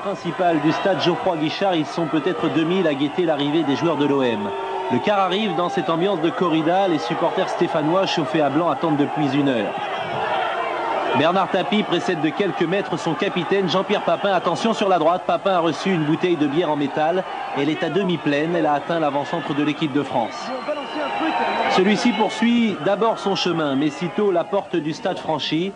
principale du stade Geoffroy Guichard. Ils sont peut-être 2000 à guetter l'arrivée des joueurs de l'OM. Le car arrive dans cette ambiance de corrida. Les supporters stéphanois chauffés à blanc attendent depuis 1 heure. Bernard Tapie précède de quelques mètres son capitaine Jean-Pierre Papin. Attention sur la droite, Papin a reçu une bouteille de bière en métal. Elle est à demi pleine, elle a atteint l'avant-centre de l'équipe de France. Celui-ci poursuit d'abord son chemin, mais sitôt la porte du stade franchie,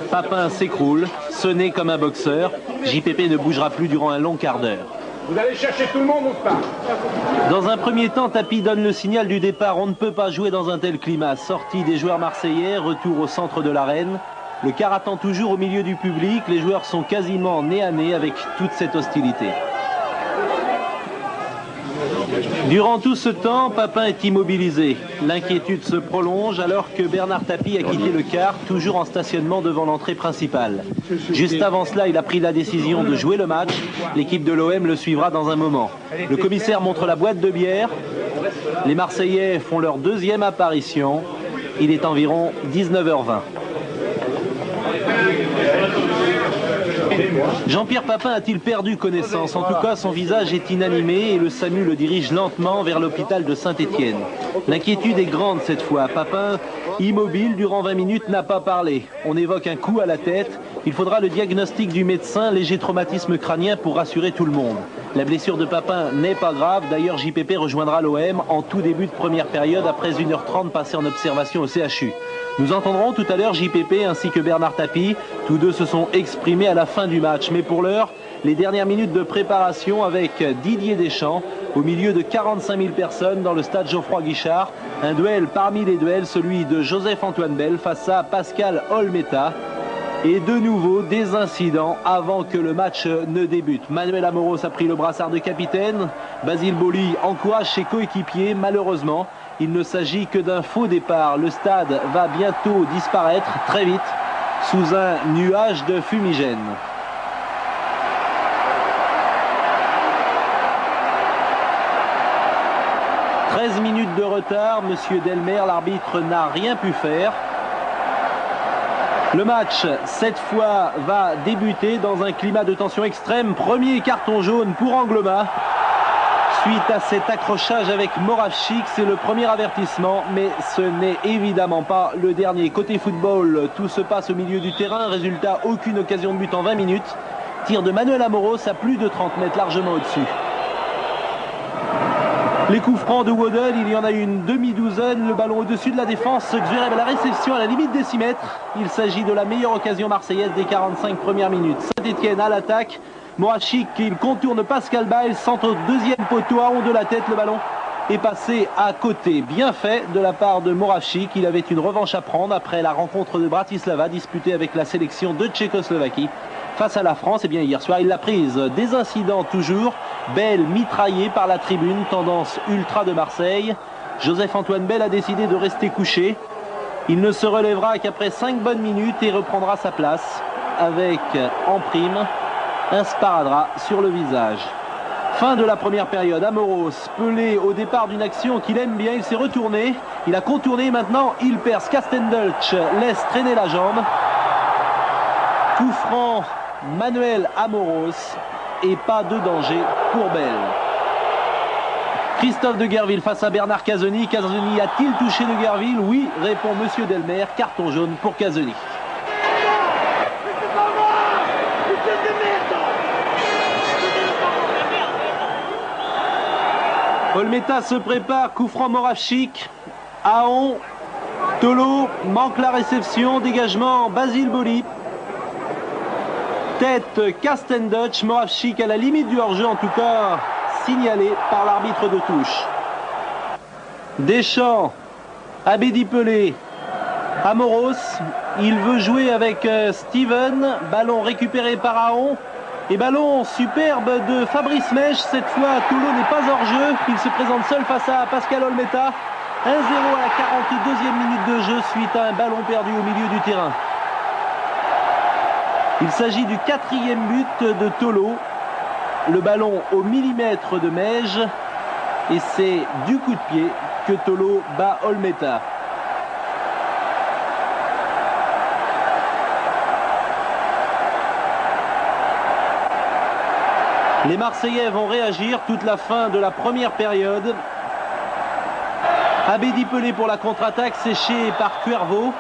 Papin s'écroule, sonné comme un boxeur. JPP ne bougera plus durant un long quart d'heure. Vous allez chercher tout le monde ou pas? Dans un premier temps, Tapie donne le signal du départ. On ne peut pas jouer dans un tel climat. Sortie des joueurs marseillais, retour au centre de l'arène. Le car attend toujours au milieu du public. Les joueurs sont quasiment nez à nez avec toute cette hostilité. Durant tout ce temps, Papin est immobilisé. L'inquiétude se prolonge alors que Bernard Tapie a quitté le car, toujours en stationnement devant l'entrée principale. Juste avant cela, il a pris la décision de jouer le match. L'équipe de l'OM le suivra dans un moment. Le commissaire montre la boîte de bière. Les Marseillais font leur deuxième apparition. Il est environ 19h20. Jean-Pierre Papin a-t-il perdu connaissance? En tout cas, son visage est inanimé et le SAMU le dirige lentement vers l'hôpital de Saint-Étienne. L'inquiétude est grande cette fois. Papin, immobile durant 20 minutes, n'a pas parlé. On évoque un coup à la tête. Il faudra le diagnostic du médecin, léger traumatisme crânien pour rassurer tout le monde. La blessure de Papin n'est pas grave. D'ailleurs, JPP rejoindra l'OM en tout début de première période après 1h30 passée en observation au CHU. Nous entendrons tout à l'heure JPP ainsi que Bernard Tapie. Tous deux se sont exprimés à la fin du match. Mais pour l'heure, les dernières minutes de préparation avec Didier Deschamps au milieu de 45 000 personnes dans le stade Geoffroy Guichard. Un duel parmi les duels, celui de Joseph-Antoine Bell face à Pascal Olmeta. Et de nouveau des incidents avant que le match ne débute. Manuel Amoros a pris le brassard de capitaine. Basile Boli encourage ses coéquipiers. Malheureusement, il ne s'agit que d'un faux départ. Le stade va bientôt disparaître très vite sous un nuage de fumigène. « 13 minutes de retard, Monsieur Delmer, l'arbitre n'a rien pu faire. Le match, cette fois, va débuter dans un climat de tension extrême. Premier carton jaune pour Angloma. Suite à cet accrochage avec Moravchik, c'est le premier avertissement, mais ce n'est évidemment pas le dernier. Côté football, tout se passe au milieu du terrain. Résultat, aucune occasion de but en 20 minutes. Tir de Manuel Amoros à plus de 30 mètres, largement au-dessus. Les coups francs de Waddle, il y en a une demi-douzaine. Le ballon au-dessus de la défense. Xureb à la réception à la limite des 6 mètres. Il s'agit de la meilleure occasion marseillaise des 45 premières minutes. Saint-Étienne à l'attaque. Moravchik, il contourne Pascal Bail, centre au deuxième poteau, à rond de la tête, le ballon est passé à côté. Bien fait de la part de Moravchik, il avait une revanche à prendre après la rencontre de Bratislava disputée avec la sélection de Tchécoslovaquie face à la France. Et bien hier soir, il l'a prise. Des incidents toujours. Bell mitraillé par la tribune, tendance ultra de Marseille. Joseph-Antoine Bell a décidé de rester couché. Il ne se relèvera qu'après 5 bonnes minutes et reprendra sa place avec en prime un sparadrap sur le visage. Fin de la première période. Amoros, pelé au départ d'une action qu'il aime bien. Il s'est retourné. Il a contourné. Maintenant, il perce. Castendulch laisse traîner la jambe. Coup franc, Manuel Amoros. Et pas de danger pour Bell. Christophe de Guerville face à Bernard Casoni. Casoni a-t-il touché de Guerville? Oui, répond Monsieur Delmer. Carton jaune pour Casoni. Olmeta se prépare, coup franc Moravchik. Aon, Tolo manque la réception, dégagement Basile Boli. Tête Castendutch, Moravchik à la limite du hors-jeu, en tout cas signalé par l'arbitre de touche. Deschamps, Abedi Pelé, Amoros, il veut jouer avec Steven, ballon récupéré par Aon. Et ballon superbe de Fabrice Mèche. Cette fois, Tolo n'est pas hors jeu. Il se présente seul face à Pascal Olmeta. 1-0 à la 42e minute de jeu suite à un ballon perdu au milieu du terrain. Il s'agit du 4e but de Tolo. Le ballon au millimètre de Mèche. Et c'est du coup de pied que Tolo bat Olmeta. Les Marseillais vont réagir toute la fin de la première période. Abedi Pelé pour la contre-attaque, séché par Cuervo.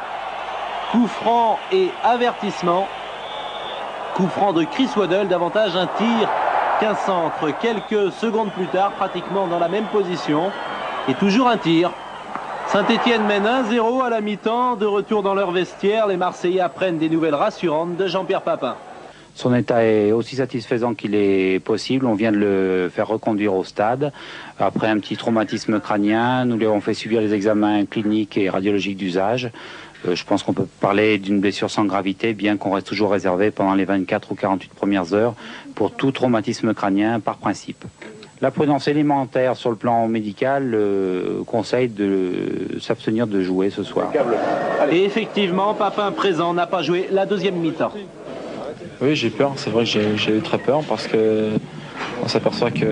Coup franc et avertissement. Coup franc de Chris Waddle, davantage un tir qu'un centre. Quelques secondes plus tard, pratiquement dans la même position. Et toujours un tir. Saint-Étienne mène 1-0 à la mi-temps. De retour dans leur vestiaire, les Marseillais apprennent des nouvelles rassurantes de Jean-Pierre Papin. Son état est aussi satisfaisant qu'il est possible. On vient de le faire reconduire au stade. Après un petit traumatisme crânien, nous lui avons fait subir les examens cliniques et radiologiques d'usage. Je pense qu'on peut parler d'une blessure sans gravité, bien qu'on reste toujours réservé pendant les 24 ou 48 premières heures pour tout traumatisme crânien par principe. La prudence élémentaire sur le plan médical conseille de s'abstenir de jouer ce soir. Et effectivement, Papin présent n'a pas joué la deuxième mi-temps. Oui, j'ai peur, c'est vrai que j'ai eu très peur parce que on s'aperçoit que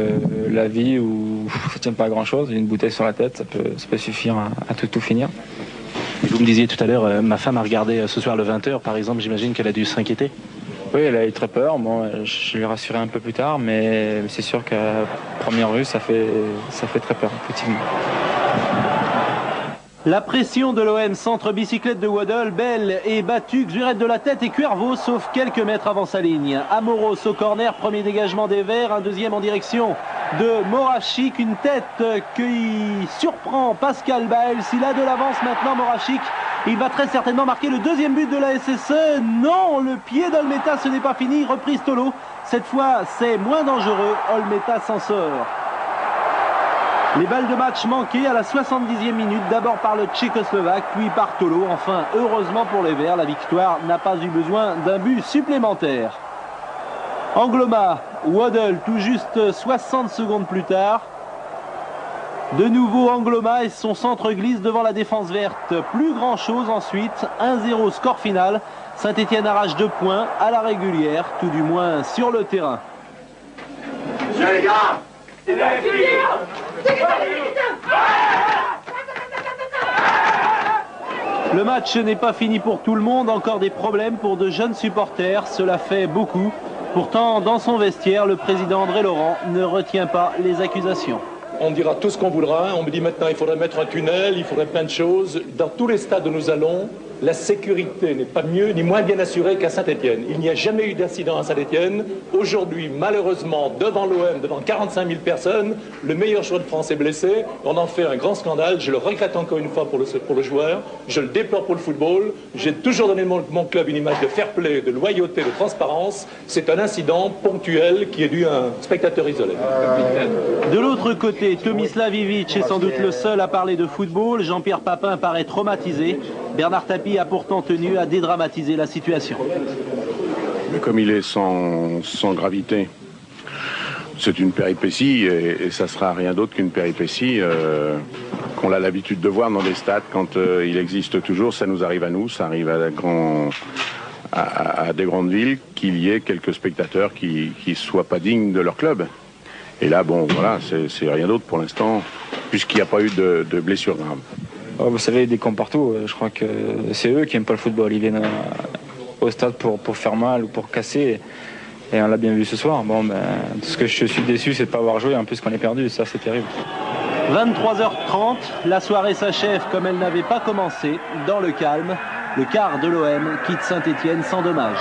la vie où ça tient pas à grand chose, une bouteille sur la tête, ça peut suffire à tout finir. Et vous me disiez tout à l'heure, ma femme a regardé ce soir le 20h par exemple, j'imagine qu'elle a dû s'inquiéter. Oui, elle a eu très peur, bon, je l'ai rassuré un peu plus tard, mais c'est sûr qu'à première vue, ça fait très peur, effectivement. La pression de l'OM, centre bicyclette de Waddle, Bell est battu, Xurette de la tête et Cuervo, sauf quelques mètres avant sa ligne. Amoros au corner, premier dégagement des Verts, un deuxième en direction de Morachic, une tête qui surprend Pascal Bael. S'il a de l'avance maintenant, Morachic, il va très certainement marquer le deuxième but de la SSE. Non, le pied d'Olmeta, ce n'est pas fini, reprise Tolo. Cette fois, c'est moins dangereux, Olmeta s'en sort. Les balles de match manquées à la 70e minute, d'abord par le Tchécoslovaque, puis par Tolo. Enfin, heureusement pour les Verts, la victoire n'a pas eu besoin d'un but supplémentaire. Angloma, Waddle, tout juste 60 secondes plus tard. De nouveau Angloma et son centre glisse devant la défense verte. Plus grand chose ensuite, 1-0 score final. Saint-Étienne arrache 2 points à la régulière, tout du moins sur le terrain. Les gars, le match n'est pas fini pour tout le monde, encore des problèmes pour de jeunes supporters, cela fait beaucoup. Pourtant, dans son vestiaire, le président André Laurent ne retient pas les accusations. On dira tout ce qu'on voudra, on me dit maintenant il faudrait mettre un tunnel, il faudrait plein de choses. Dans tous les stades où nous allons, la sécurité n'est pas mieux ni moins bien assurée qu'à Saint-Étienne. Il n'y a jamais eu d'incident à Saint-Étienne. Aujourd'hui, malheureusement, devant l'OM, devant 45 000 personnes, le meilleur joueur de France est blessé. On en fait un grand scandale. Je le regrette encore une fois pour le joueur. Je le déplore pour le football. J'ai toujours donné mon club une image de fair play, de loyauté, de transparence. C'est un incident ponctuel qui est dû à un spectateur isolé. De l'autre côté, Tomislav Ivic est sans doute le seul à parler de football. Jean-Pierre Papin paraît traumatisé. Bernard Tapie a pourtant tenu à dédramatiser la situation. Mais comme il est sans gravité, c'est une péripétie et ça sera rien d'autre qu'une péripétie qu'on a l'habitude de voir dans des stades quand il existe toujours. Ça nous arrive à nous, ça arrive à des grandes villes qu'il y ait quelques spectateurs qui ne soient pas dignes de leur club. Et là, bon, voilà, c'est rien d'autre pour l'instant, puisqu'il n'y a pas eu de blessure grave. Oh, vous savez, des camps partout, je crois que c'est eux qui n'aiment pas le football. Ils viennent au stade pour faire mal ou pour casser. Et on l'a bien vu ce soir. Bon, ce que je suis déçu, c'est de ne pas avoir joué, en plus qu'on est perdu. Ça, c'est terrible. 23h30, la soirée s'achève comme elle n'avait pas commencé, dans le calme. Le quart de l'OM quitte Saint-Étienne sans dommage.